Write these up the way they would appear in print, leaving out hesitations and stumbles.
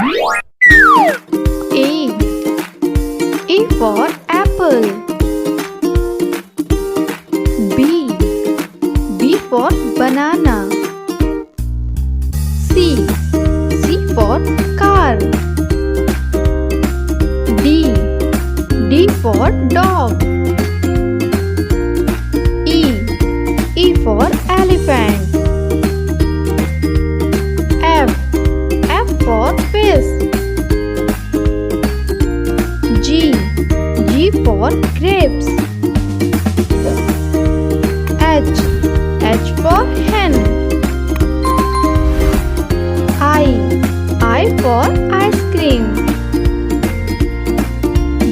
A. A for apple. B. B for banana. C. C for car. D. D for dog. E. E for elephant. F. F for fish. G. G for grapes. H. H for hen. I for ice cream.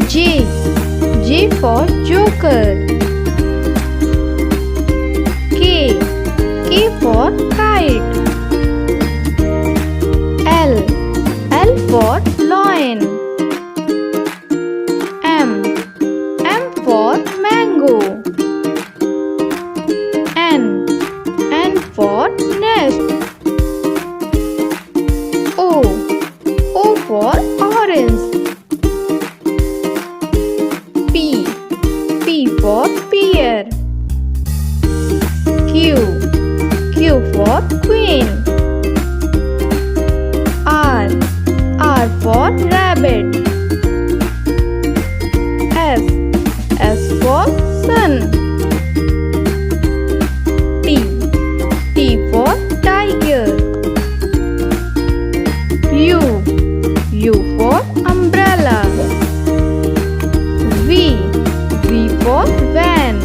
J. J for joker. K. K for kite. L. L for lion. M. M for mango. N. N for nest. O. O for orange. P. P for pear. Q. Q for queen. R. R for rabbit. S. S for sun. T. T for tiger. U. U for umbrella. V. V for van.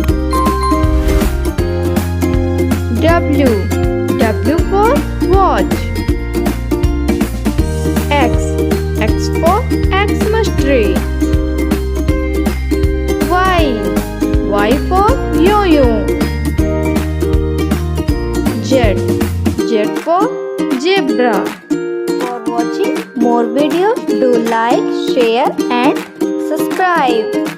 W. W for watch. X. X for Xmas tree. Y. Y for yo-yo. Z. Z for zebra. For watching more videos, do like, share and subscribe.